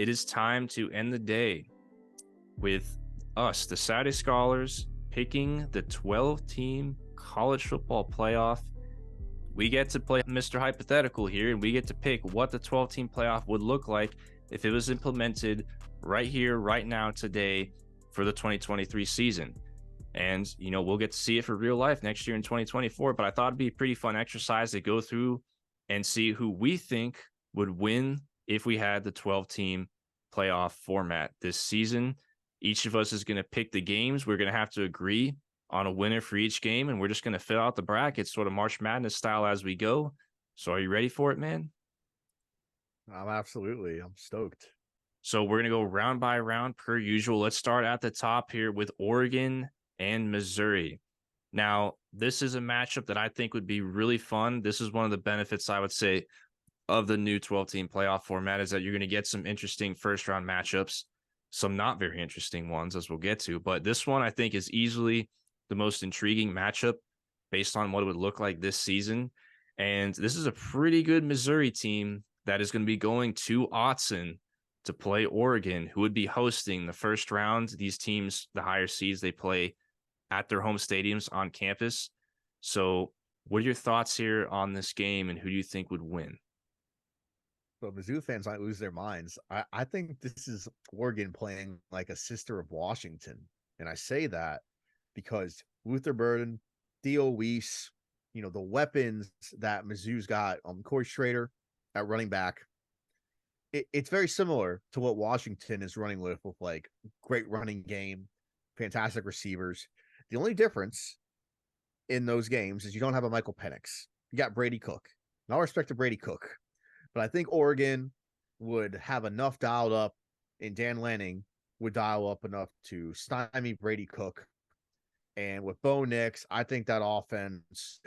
it is time to end the day with us, the Saturday Scholars, picking the 12-team college football playoff. We get to play Mr. Hypothetical here, and we get to pick what the 12-team playoff would look like if it was implemented right here, right now, today for the 2023 season. And, we'll get to see it for real life next year in 2024. But I thought it'd be a pretty fun exercise to go through and see who we think would win if we had the 12-team playoff format this season. Each of us is going to pick the games. We're going to have to agree on a winner for each game, and we're just going to fill out the brackets sort of March Madness style as we go. So are you ready for it, man? I'm stoked. So we're going to go round by round per usual. Let's start at the top here with Oregon and Missouri. Now, this is a matchup that I think would be really fun. This is one of the benefits, I would say, of the new 12-team playoff format, is that you're going to get some interesting first-round matchups, some not very interesting ones, as we'll get to. But this one, I think, is easily the most intriguing matchup based on what it would look like this season. And this is a pretty good Missouri team that is going to be going to Autzen to play Oregon, who would be hosting the first round. These teams, the higher seeds, they play at their home stadiums on campus. So what are your thoughts here on this game, and who do you think would win? So Mizzou fans might lose their minds. I think this is Oregon playing like a sister of Washington. And I say that because Luther Burden, Theo Weiss, the weapons that Mizzou's got on Corey Schrader at running back, it's very similar to what Washington is running with like great running game, fantastic receivers. The only difference in those games is you don't have a Michael Penix. You got Brady Cook. And all respect to Brady Cook, but I think Oregon would have enough dialed up, and Dan Lanning would dial up enough to stymie Brady Cook. And with Bo Nix, I think that offense,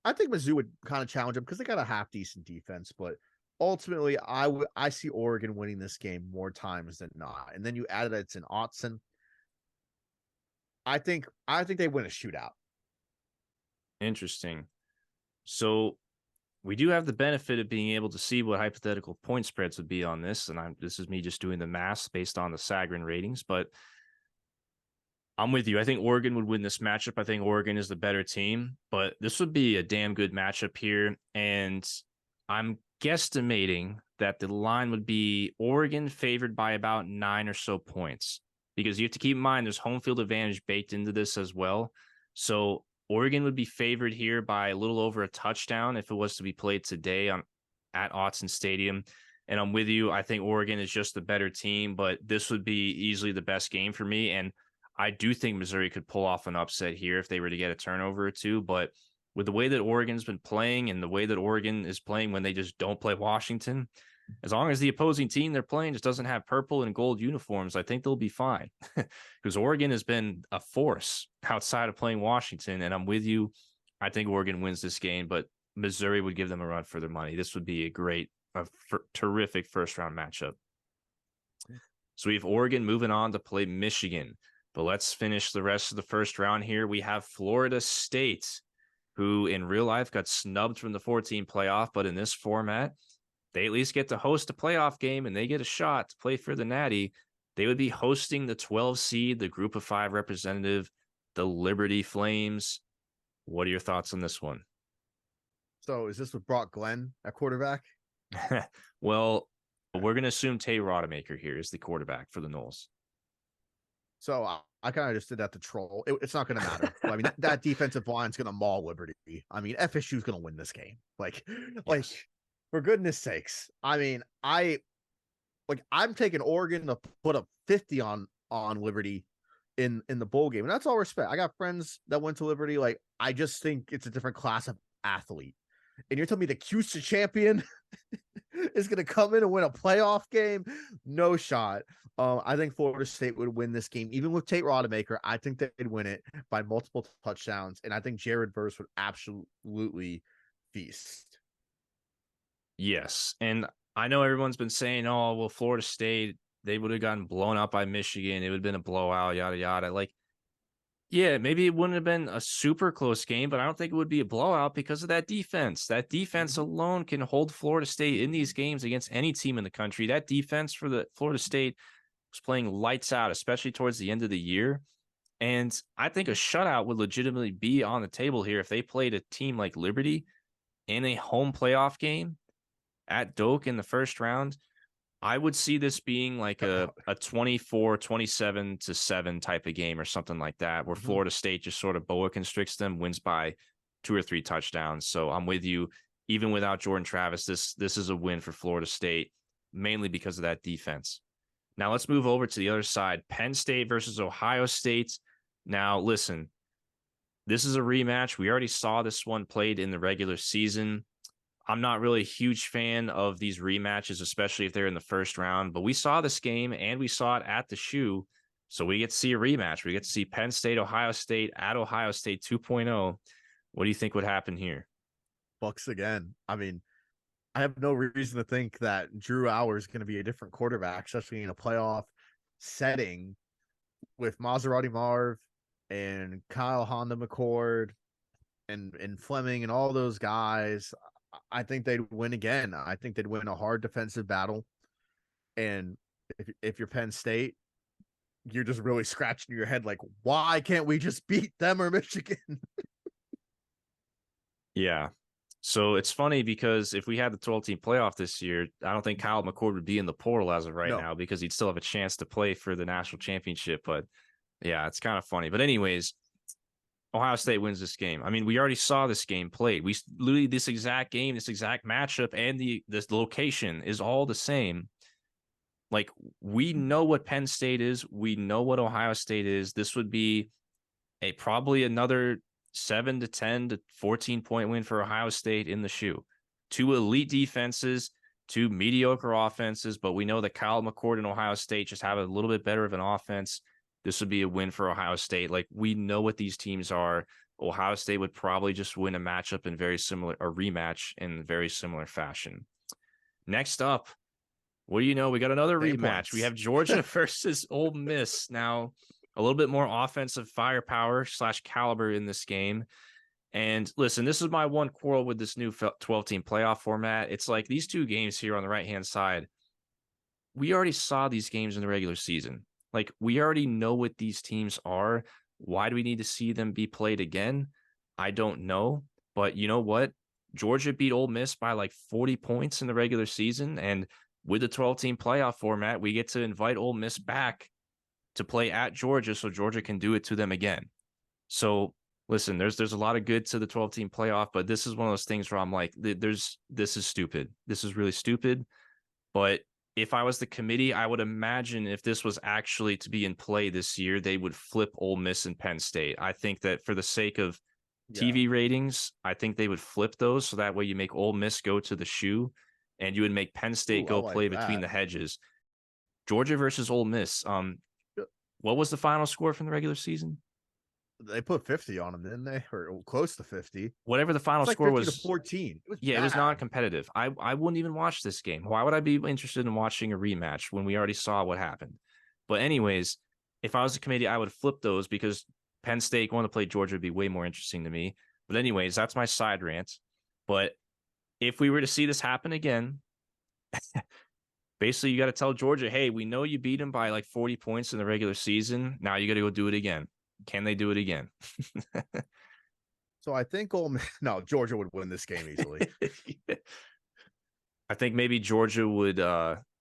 I think Mizzou would kind of challenge them because they got a half decent defense, but ultimately, I see Oregon winning this game more times than not. And then you add that it's in Autzen. I think they win a shootout. Interesting. So we do have the benefit of being able to see what hypothetical point spreads would be on this. And this is me just doing the math based on the Sagarin ratings, but I'm with you. I think Oregon would win this matchup. I think Oregon is the better team, but this would be a damn good matchup here. And I'm guesstimating that the line would be Oregon favored by about 9 or so points, because you have to keep in mind there's home field advantage baked into this as well. So Oregon would be favored here by a little over a touchdown if it was to be played today at Autzen Stadium. And I'm with you. I think Oregon is just the better team, but this would be easily the best game for me. And I do think Missouri could pull off an upset here if they were to get a turnover or two. But with the way that Oregon's been playing and the way that Oregon is playing when they just don't play Washington, as long as the opposing team they're playing just doesn't have purple and gold uniforms, I think they'll be fine. Because Oregon has been a force outside of playing Washington, and I'm with you. I think Oregon wins this game, but Missouri would give them a run for their money. This would be a terrific first-round matchup. So we have Oregon moving on to play Michigan. But let's finish the rest of the first round here. We have Florida State, who in real life got snubbed from the 14 playoff, but in this format, they at least get to host a playoff game and they get a shot to play for the Natty. They would be hosting the 12 seed, the Group of 5 representative, the Liberty Flames. What are your thoughts on this one? So is this with Brock Glenn at quarterback? Well, we're going to assume Tay Rodemaker here is the quarterback for the Noles. So I kind of just did that to troll. It's not going to matter. I mean, that defensive line is going to maul Liberty. I mean, FSU is going to win this game. Like, for goodness sakes. I mean, I'm taking Oregon to put up 50 on Liberty in the bowl game, and that's all respect. I got friends that went to Liberty. Like, I just think it's a different class of athlete. And you're telling me the CUSA champion is going to come in and win a playoff game? No shot. I think Florida State would win this game. Even with Tate Rodemaker, I think they'd win it by multiple touchdowns. And I think Jared Verse would absolutely feast. Yes. And I know everyone's been saying, oh, well, Florida State, they would have gotten blown up by Michigan. It would have been a blowout, yada, yada. Like, Yeah, maybe it wouldn't have been a super close game, but I don't think it would be a blowout because of that defense. That defense Mhm. alone can hold Florida State in these games against any team in the country. That defense for the Florida State was playing lights out, especially towards the end of the year. And I think a shutout would legitimately be on the table here if they played a team like Liberty in a home playoff game at Doak in the first round. I would see this being like a 24-27-7 type of game or something like that, where Mhm. Florida State just sort of boa constricts them, wins by 2 or 3 touchdowns. So I'm with you. Even without Jordan Travis, this is a win for Florida State, mainly because of that defense. Now let's move over to the other side. Penn State versus Ohio State. Now, listen, this is a rematch. We already saw this one played in the regular season. I'm not really a huge fan of these rematches, especially if they're in the first round. But we saw this game and we saw it at the Shoe. So we get to see a rematch. We get to see Penn State, Ohio State at Ohio State 2.0. What do you think would happen here? Bucks again. I mean, I have no reason to think that Drew Hour is going to be a different quarterback, especially in a playoff setting with Maserati Marv and Kyle Honda McCord and Fleming and all those guys. I think they'd win again. I think they'd win a hard defensive battle. And if you're Penn State, you're just really scratching your head like, why can't we just beat them or Michigan? Yeah. So it's funny because if we had the 12 team playoff this year, I don't think Kyle McCord would be in the portal as of right No. now because he'd still have a chance to play for the national championship. But yeah, it's kind of funny. But, anyways, Ohio State wins this game. I mean, we already saw this game played. We literally this exact game, this exact matchup, and this location is all the same. Like we know what Penn State is. We know what Ohio State is. This would be a probably another 7 to 10 to 14 point win for Ohio State in the Shoe. Two elite defenses, two mediocre offenses, but we know that Kyle McCord and Ohio State just have a little bit better of an offense. This would be a win for Ohio State. Like we know what these teams are. Ohio State would probably just win a matchup in very similar, a rematch in very similar fashion. Next up, what do you know? We got another Same rematch. We points. have Georgia versus Ole Miss. Now, a little bit more offensive firepower / caliber in this game. And listen, this is my one quarrel with this new 12 team playoff format. It's like these two games here on the right hand side, we already saw these games in the regular season. Like we already know what these teams are. Why do we need to see them be played again? I don't know. But you know what? Georgia beat Ole Miss by like 40 points in the regular season. And with the 12 team playoff format, we get to invite Ole Miss back to play at Georgia so Georgia can do it to them again. So listen, there's a lot of good to the 12 team playoff, but this is one of those things where I'm like, this is stupid. This is really stupid. But if I was the committee, I would imagine if this was actually to be in play this year, they would flip Ole Miss and Penn State. I think that for the sake of Yeah. TV ratings, I think they would flip those so that way you make Ole Miss go to the Shoe and you would make Penn State Ooh, I go like play between that. the hedges. Georgia versus Ole Miss. What was the final score from the regular season? They put 50 on them, didn't they? Or close to 50. Whatever the final It's like score 50 to was, 14. It was yeah, it was bad. non-competitive. I wouldn't even watch this game. Why would I be interested in watching a rematch when we already saw what happened? But anyways, if I was a committee, I would flip those because Penn State going to play Georgia would be way more interesting to me. But anyways, that's my side rant. But if we were to see this happen again, basically you got to tell Georgia, hey, we know you beat them by like 40 points in the regular season. Now you got to go do it again. Can they do it again? So I think Ole Miss, no, Georgia would win this game easily. I think maybe Georgia would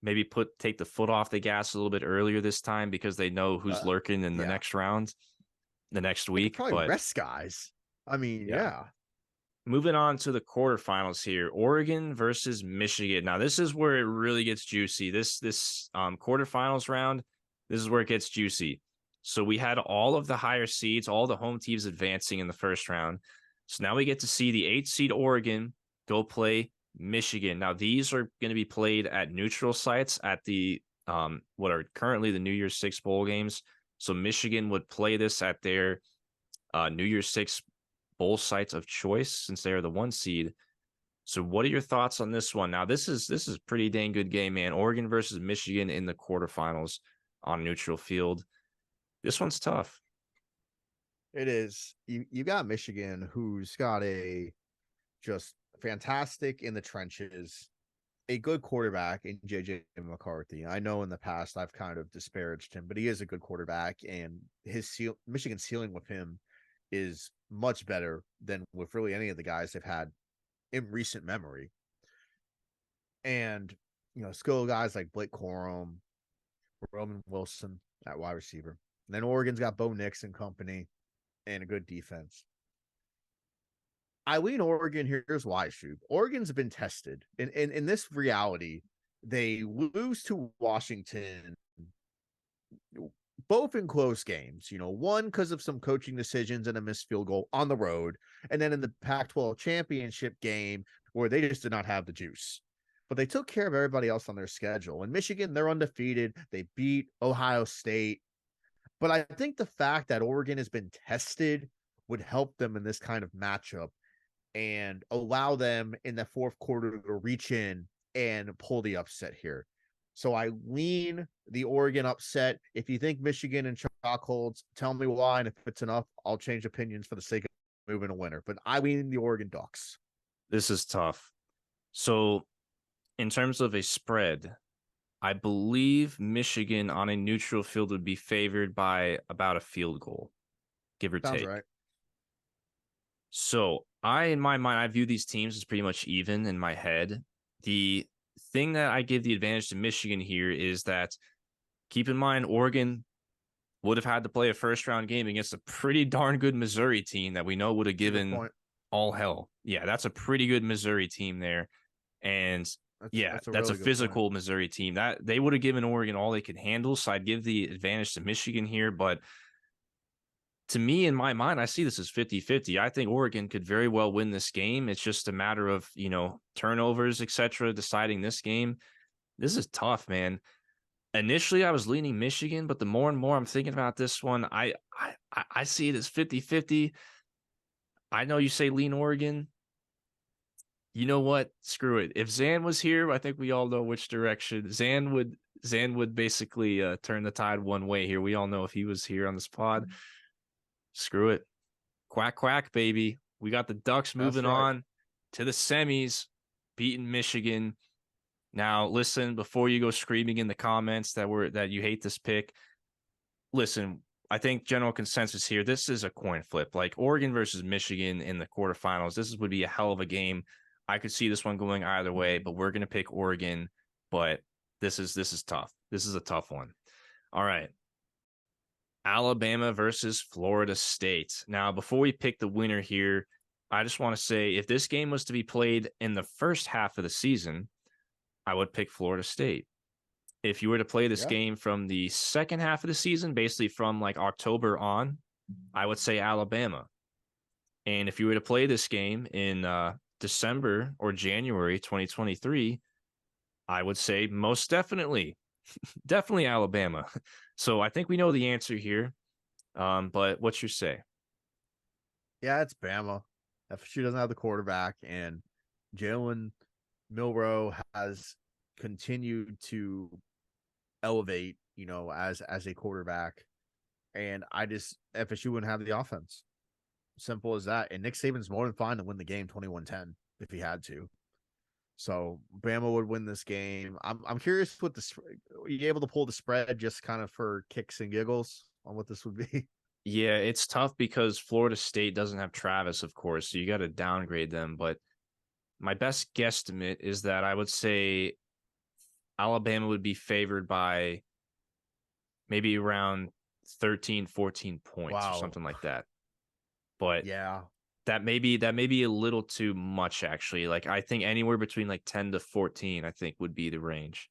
maybe take the foot off the gas a little bit earlier this time because they know who's Uh, lurking in the yeah. next round, the next They could week. probably But rest guys. I mean, yeah. yeah. Moving on to the quarterfinals here. Oregon versus Michigan. Now, this is where it really gets juicy. This quarterfinals round, this is where it gets juicy. So we had all of the higher seeds, all the home teams advancing in the first round. So now we get to see the 8 seed Oregon go play Michigan. Now, these are going to be played at neutral sites at the what are currently the New Year's Six bowl games. So Michigan would play this at their New Year's Six bowl sites of choice since they are the 1 seed. So what are your thoughts on this one? Now, this is a pretty dang good game, man. Oregon versus Michigan in the quarterfinals on neutral field. This one's tough. It is. You got Michigan, who's got a just fantastic in the trenches, a good quarterback in JJ McCarthy. I know in the past I've kind of disparaged him, but he is a good quarterback, and Michigan's ceiling with him is much better than with really any of the guys they've had in recent memory. And skill guys like Blake Corum, Roman Wilson at wide receiver. And then Oregon's got Bo Nix and company and a good defense. I lean Oregon. Here's why, Shoob. Oregon's been tested. In this reality, they lose to Washington both in close games. One because of some coaching decisions and a missed field goal on the road, and then in the Pac-12 championship game where they just did not have the juice. But they took care of everybody else on their schedule. In Michigan, they're undefeated. They beat Ohio State. But I think the fact that Oregon has been tested would help them in this kind of matchup and allow them in the fourth quarter to reach in and pull the upset here. So I lean the Oregon upset. If you think Michigan and chalk holds, tell me why. And if it's enough, I'll change opinions for the sake of moving a winner. But I lean the Oregon Ducks. This is tough. So in terms of a spread, I believe Michigan on a neutral field would be favored by about a field goal, give or Sounds take. right. So in my mind, I view these teams as pretty much even in my head. The thing that I give the advantage to Michigan here is that, keep in mind, Oregon would have had to play a first-round game against a pretty darn good Missouri team that we know would have given all hell. Yeah, that's a pretty good Missouri team there. And that's a physical Missouri team. That they would have given Oregon all they could handle. So I'd give the advantage to Michigan here. But to me, in my mind, I see this as 50-50. I think Oregon could very well win this game. It's just a matter of, turnovers, etc., deciding this game. This is tough, man. Initially, I was leaning Michigan, but the more and more I'm thinking about this one, I see it as 50-50. I know you say lean Oregon. You know what? Screw it. If Zan was here, I think we all know which direction. Zan would basically turn the tide one way here. We all know if he was here on this pod. Screw it. Quack, quack, baby. We got the Ducks moving on to the semis, beating Michigan. Now, listen, before you go screaming in the comments that you hate this pick, listen, I think general consensus here, this is a coin flip. Like Oregon versus Michigan in the quarterfinals, this would be a hell of a game. I could see this one going either way, but we're going to pick Oregon. But this is tough. This is a tough one. All right. Alabama versus Florida State. Now, before we pick the winner here, I just want to say if this game was to be played in the first half of the season, I would pick Florida State. If you were to play this game from the second half of the season, basically from like October on, I would say Alabama. And if you were to play this game in December or January 2023, I would say most definitely Alabama. So I think we know the answer here. But what's your say? Yeah, it's Bama. FSU doesn't have the quarterback, and Jalen Milroe has continued to elevate, as a quarterback. And FSU wouldn't have the offense. Simple as that. And Nick Saban's more than fine to win the game 21-10 if he had to. So Bama would win this game. I'm curious what are you able to pull the spread just kind of for kicks and giggles on what this would be? Yeah, it's tough because Florida State doesn't have Travis, of course, so you got to downgrade them. But my best guesstimate is that I would say Alabama would be favored by maybe around 13, 14 points or something like that. But yeah, that may be a little too much, actually. Like I think anywhere between like 10 to 14, I think would be the range.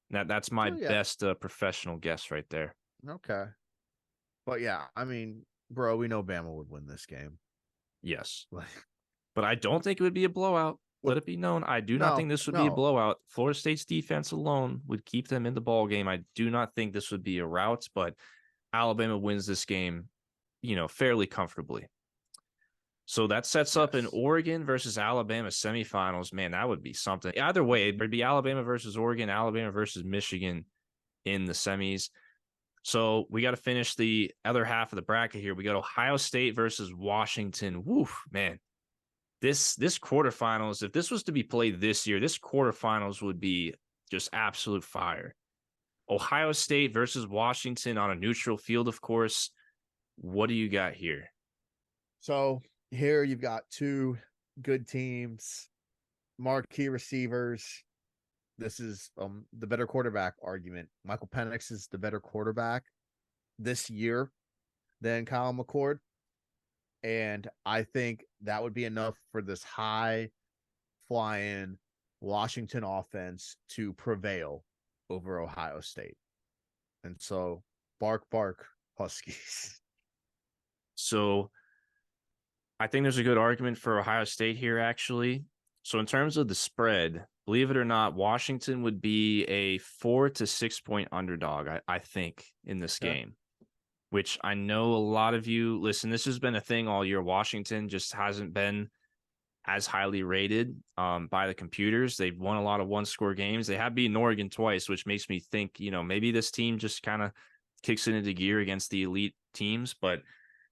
That's my best professional guess right there. Okay. But yeah, I mean, bro, we know Bama would win this game. Yes. But I don't think it would be a blowout. Let it be known. I do not think this would be a blowout. Florida State's defense alone would keep them in the ball game. I do not think this would be a rout, but Alabama wins this game, fairly comfortably. So that sets up an Oregon versus Alabama semifinals. Man, that would be something. Either way, it'd be Alabama versus Oregon, Alabama versus Michigan in the semis. So we got to finish the other half of the bracket here. We got Ohio State versus Washington. Woof, man. This quarterfinals, if this was to be played this year, this quarterfinals would be just absolute fire. Ohio State versus Washington on a neutral field, of course. What do you got here? So here you've got two good teams, marquee receivers. This is the better quarterback argument. Michael Penix is the better quarterback this year than Kyle McCord. And I think that would be enough for this high flying Washington offense to prevail over Ohio State. And so bark, bark, Huskies. So I think there's a good argument for Ohio State here, actually. So in terms of the spread, believe it or not, Washington would be a 4 to 6 point underdog, I think, in this game, which I know a lot of you listen. This has been a thing all year. Washington just hasn't been as highly rated by the computers. They've won a lot of one-score games. They have beaten Oregon twice, which makes me think, maybe this team just kind of kicks it into gear against the elite teams. But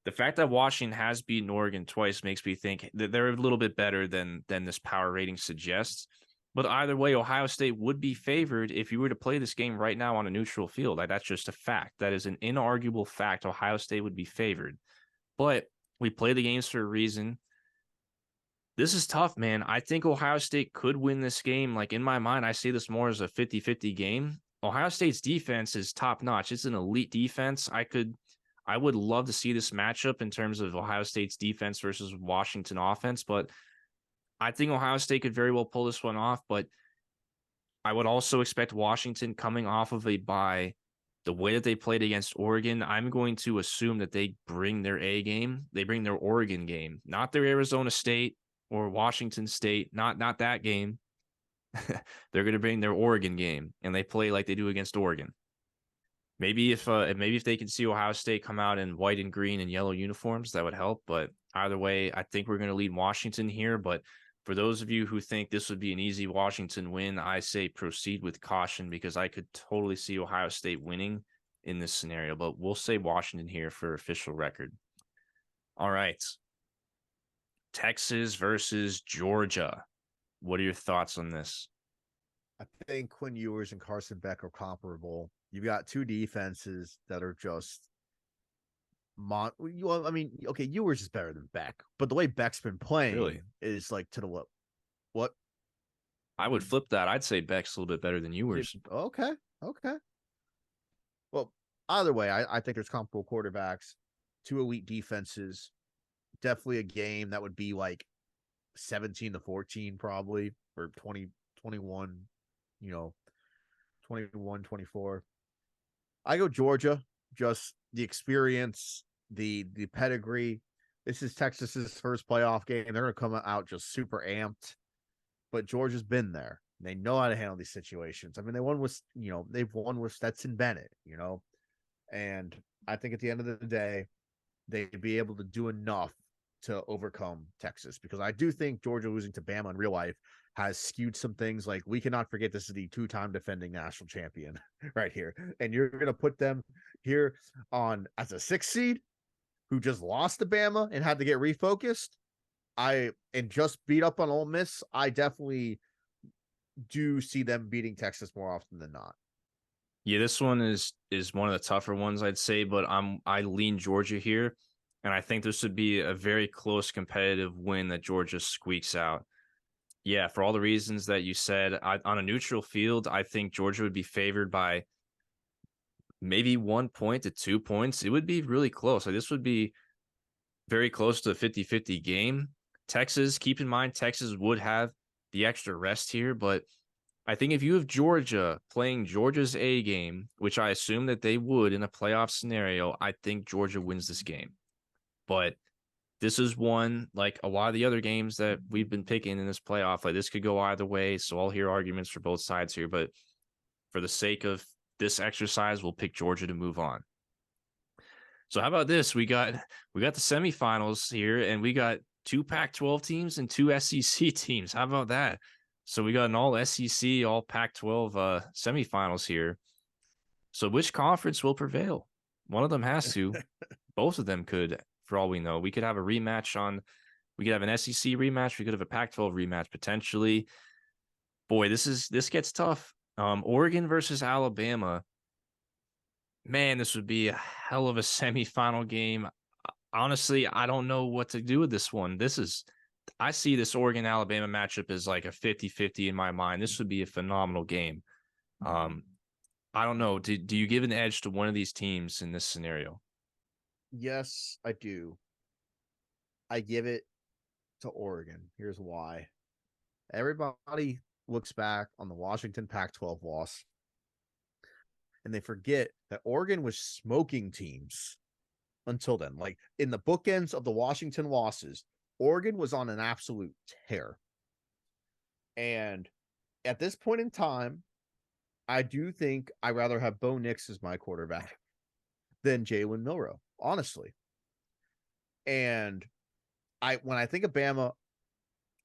the fact that Washington has beaten Oregon twice makes me think that they're a little bit better than this power rating suggests. But either way, Ohio State would be favored if you were to play this game right now on a neutral field. That's just a fact. That is an inarguable fact. Ohio State would be favored. But we play the games for a reason. This is tough, man. I think Ohio State could win this game. Like, in my mind, I see this more as a 50-50 game. Ohio State's defense is top-notch. It's an elite defense. I would love to see this matchup in terms of Ohio State's defense versus Washington offense, but I think Ohio State could very well pull this one off. But I would also expect Washington coming off of a bye, the way that they played against Oregon, I'm going to assume that they bring their A game. They bring their Oregon game, not their Arizona State or Washington State, not that game. They're going to bring their Oregon game, and they play like they do against Oregon. Maybe if they can see Ohio State come out in white and green and yellow uniforms, that would help. But either way, I think we're going to lead Washington here. But for those of you who think this would be an easy Washington win, I say proceed with caution, because I could totally see Ohio State winning in this scenario. But we'll say Washington here for official record. All right. Texas versus Georgia. What are your thoughts on this? I think Quinn Ewers and Carson Beck are comparable. You've got two defenses that are just okay, Ewers is better than Beck, but the way Beck's been playing is like to the what? I would flip that. I'd say Beck's a little bit better than Ewers. Okay. Well, either way, I think there's comparable quarterbacks, two elite defenses. Definitely a game that would be like 17-14 probably, or 20-21, 21-24. I go Georgia, just the experience, the pedigree. This is Texas's first playoff game. They're going to come out just super amped, but Georgia's been there. They know how to handle these situations. I mean, they've won with Stetson Bennett, and I think at the end of the day, they'd be able to do enough to overcome Texas, because I do think Georgia losing to Bama in real life has skewed some things. Like, we cannot forget this is the two-time defending national champion right here, and you're going to put them here on as a 6th seed who just lost to Bama and had to get refocused and just beat up on Ole Miss. I definitely do see them beating Texas more often than not. Yeah, this one is one of the tougher ones, I'd say, but I lean Georgia here, and I think this would be a very close competitive win that Georgia squeaks out. Yeah, for all the reasons that you said, on a neutral field, I think Georgia would be favored by maybe 1 point to 2 points. It would be really close. This would be very close to a 50-50 game. Texas, keep in mind, Texas would have the extra rest here, but I think if you have Georgia playing Georgia's A game, which I assume that they would in a playoff scenario, I think Georgia wins this game. But this is one, like a lot of the other games that we've been picking in this playoff, like this could go either way. So I'll hear arguments for both sides here, but for the sake of this exercise, we'll pick Georgia to move on. So how about this? We got the semifinals here, and we got 2 Pac-12 teams and 2 SEC teams. How about that? So we got an all SEC, all Pac-12 semifinals here. So which conference will prevail? One of them has to. Both of them could, for all we know. We could have a rematch on. We could have an SEC rematch. We could have a Pac-12 rematch potentially. Boy, this gets tough. Oregon versus Alabama. Man, this would be a hell of a semifinal game. Honestly, I don't know what to do with this one. I see this Oregon Alabama matchup as like a 50-50 in my mind. This would be a phenomenal game. I don't know. Do you give an edge to one of these teams in this scenario? Yes, I do. I give it to Oregon. Here's why. Everybody looks back on the Washington Pac-12 loss and they forget that Oregon was smoking teams until then. Like in the bookends of the Washington losses, Oregon was on an absolute tear. And at this point in time, I do think I'd rather have Bo Nix as my quarterback than Jalen Milroe, honestly. And when I think of Bama,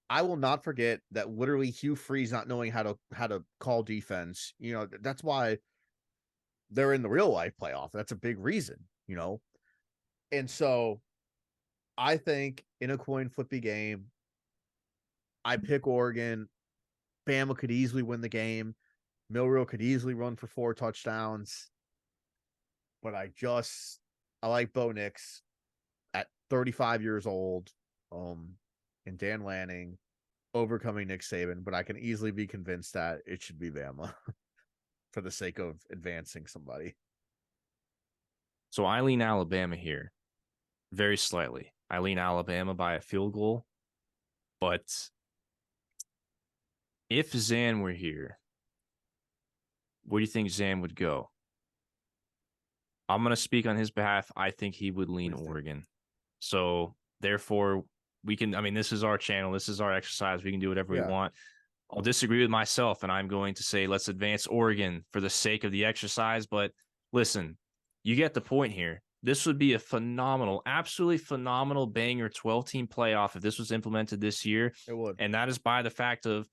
I will not forget that literally Hugh Freeze not knowing how to call defense. You know, that's why they're in the real life playoff. That's a big reason, you know. And so I think in a coin flippy game, I pick Oregon. Bama could easily win the game. Milroe could easily run for 4 touchdowns. But I like Bo Nix at 35 years old. And Dan Lanning overcoming Nick Saban, but I can easily be convinced that it should be Bama for the sake of advancing somebody. So I lean Alabama here very slightly. I lean Alabama by a field goal. But if Zan were here, where do you think Zan would go? I'm going to speak on his behalf. I think he would lean Oregon. So therefore, this is our channel. This is our exercise. We can do whatever we want. I'll disagree with myself, and I'm going to say let's advance Oregon for the sake of the exercise. But listen, you get the point here. This would be a phenomenal, absolutely phenomenal banger 12-team playoff if this was implemented this year. It would. And that is by the fact of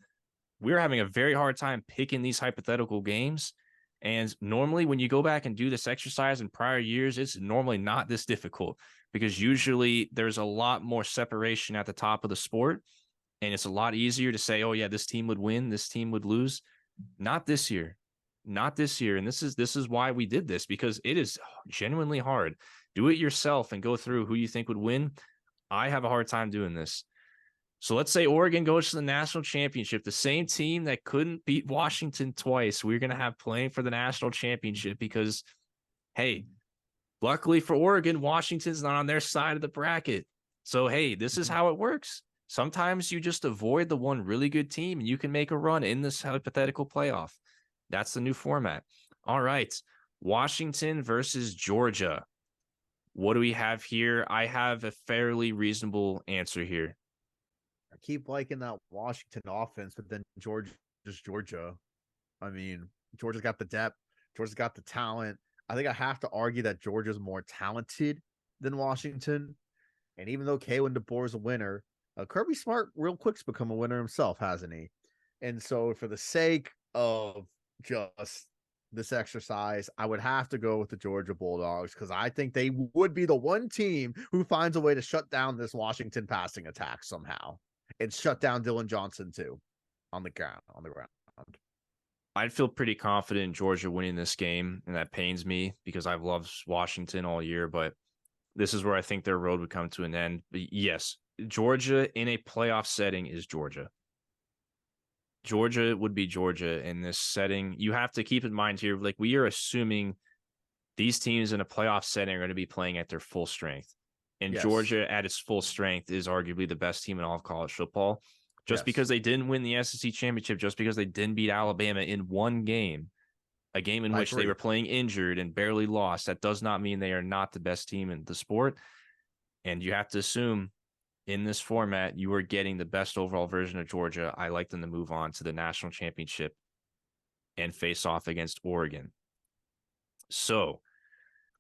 we're having a very hard time picking these hypothetical games. And normally when you go back and do this exercise in prior years, it's normally not this difficult because usually there's a lot more separation at the top of the sport. And it's a lot easier to say, oh, yeah, this team would win, this team would lose. Not this year. Not this year. And this is why we did this, because it is genuinely hard. Do it yourself and go through who you think would win. I have a hard time doing this. So let's say Oregon goes to the national championship, the same team that couldn't beat Washington twice. We're going to have playing for the national championship because, hey, luckily for Oregon, Washington's not on their side of the bracket. So, hey, this is how it works. Sometimes you just avoid the one really good team and you can make a run in this hypothetical playoff. That's the new format. All right. Washington versus Georgia. What do we have here? I have a fairly reasonable answer here. I keep liking that Washington offense, but then Georgia. I mean, Georgia's got the depth. Georgia's got the talent. I think I have to argue that Georgia's more talented than Washington. And even though Kalen DeBoer is a winner, Kirby Smart real quick's become a winner himself, hasn't he? And so for the sake of just this exercise, I would have to go with the Georgia Bulldogs because I think they would be the one team who finds a way to shut down this Washington passing attack somehow and shut down Dylan Johnson too on the ground. I'd feel pretty confident in Georgia winning this game, and that pains me because I've loved Washington all year, but this is where I think their road would come to an end. But yes, Georgia in a playoff setting is Georgia. Georgia would be Georgia in this setting. You have to keep in mind here, like we are assuming these teams in a playoff setting are going to be playing at their full strength. And yes, Georgia at its full strength is arguably the best team in all of college football. Just because they didn't win the SEC championship, just because they didn't beat Alabama in one game, a game in which they were playing injured and barely lost, that does not mean they are not the best team in the sport. And you have to assume in this format, you are getting the best overall version of Georgia. I like them to move on to the national championship and face off against Oregon. So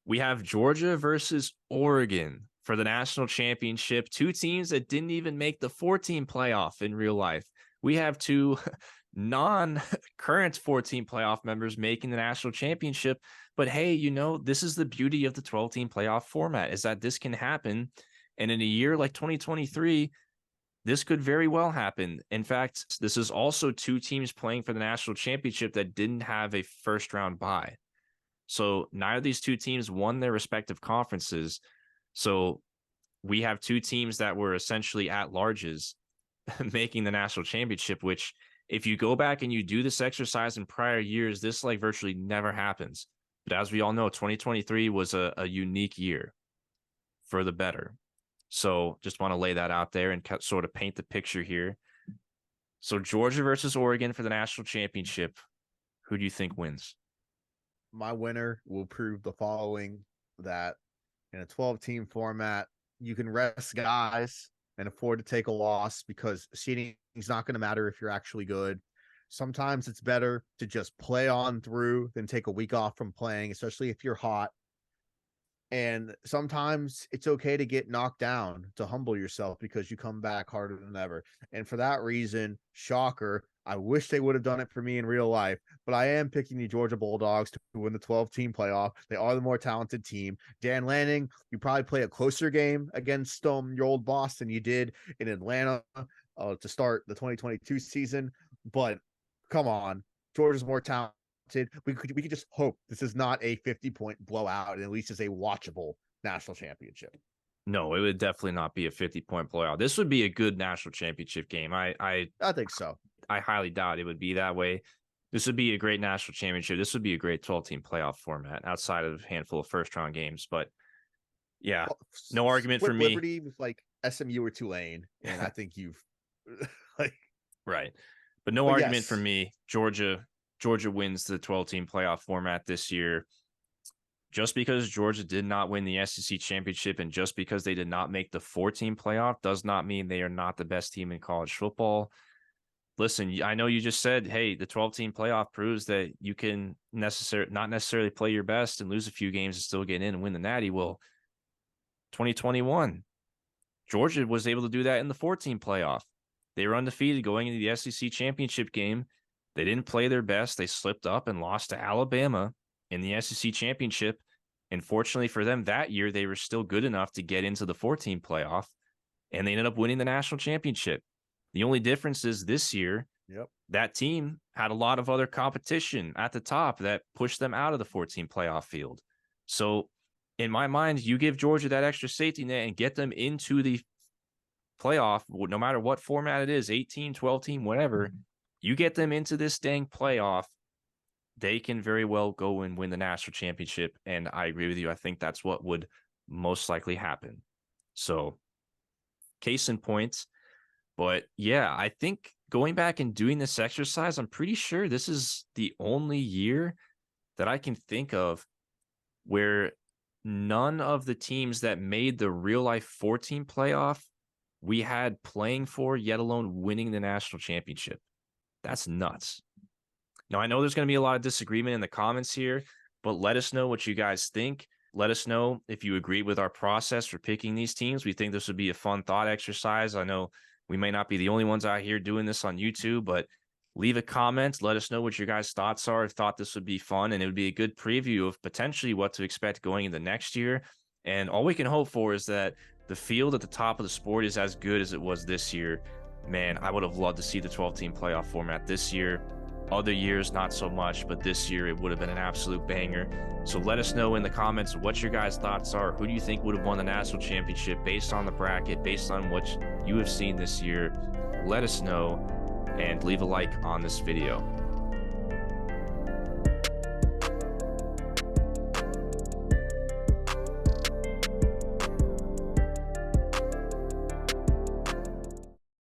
we have Georgia versus Oregon for the national championship. Two teams that didn't even make the 14 playoff in real life. We have two non-current 14 playoff members making the national championship. But hey, this is the beauty of the 12-team playoff format, is that this can happen. And in a year like 2023, this could very well happen. In fact, this is also two teams playing for the national championship that didn't have a first round bye. So neither of these two teams won their respective conferences. So we have two teams that were essentially at larges making the national championship, which if you go back and you do this exercise in prior years, this like virtually never happens. But as we all know, 2023 was a unique year for the better. So just want to lay that out there and sort of paint the picture here. So Georgia versus Oregon for the national championship. Who do you think wins? My winner will prove the following: that in a 12-team format, you can rest guys and afford to take a loss because seeding is not going to matter if you're actually good. Sometimes it's better to just play on through than take a week off from playing, especially if you're hot. And sometimes it's okay to get knocked down to humble yourself because you come back harder than ever. And for that reason, shocker, I wish they would have done it for me in real life, but I am picking the Georgia Bulldogs to win the 12-team playoff. They are the more talented team. Dan Lanning, you probably play a closer game against your old boss than you did in Atlanta to start the 2022 season. But come on, Georgia's more talented. We could just hope this is not a 50-point blowout and at least is a watchable national championship. No, it would definitely not be a 50-point blowout. This would be a good national championship game. I think so. I highly doubt it would be that way. This would be a great national championship. This would be a great 12-team playoff format outside of a handful of first-round games. But yeah, no argument for me. Liberty with like SMU or Tulane, and I think you've like right. But no argument for me. Georgia wins the 12-team playoff format this year. Just because Georgia did not win the SEC championship and just because they did not make the 4-team playoff does not mean they are not the best team in college football. Listen, I know you just said, hey, the 12-team playoff proves that you can not necessarily play your best and lose a few games and still get in and win the Natty. Well, 2021, Georgia was able to do that in the 4-team playoff. They were undefeated going into the SEC championship game. They didn't play their best. They slipped up and lost to Alabama in the SEC championship. And fortunately for them, that year, they were still good enough to get into the 4-team playoff, and they ended up winning the national championship. The only difference is this year, that team had a lot of other competition at the top that pushed them out of the 4-team playoff field. So in my mind, you give Georgia that extra safety net and get them into the playoff, no matter what format it is, 18, 12-team, whatever, you get them into this dang playoff, they can very well go and win the national championship. And I agree with you. I think that's what would most likely happen. So case in point. But yeah, I think going back and doing this exercise, I'm pretty sure this is the only year that I can think of where none of the teams that made the real life 4-team playoff we had playing for, yet alone winning the national championship. That's nuts. Now, I know there's going to be a lot of disagreement in the comments here, but let us know what you guys think. Let us know if you agree with our process for picking these teams. We think this would be a fun thought exercise. I know we may not be the only ones out here doing this on YouTube, but leave a comment. Let us know what your guys' thoughts are. I thought this would be fun, and it would be a good preview of potentially what to expect going into next year. And all we can hope for is that the field at the top of the sport is as good as it was this year. Man, I would have loved to see the 12-team playoff format this year. Other years, not so much, but this year it would have been an absolute banger. So let us know in the comments what your guys' thoughts are. Who do you think would have won the national championship based on the bracket, based on what you have seen this year? Let us know and leave a like on this video.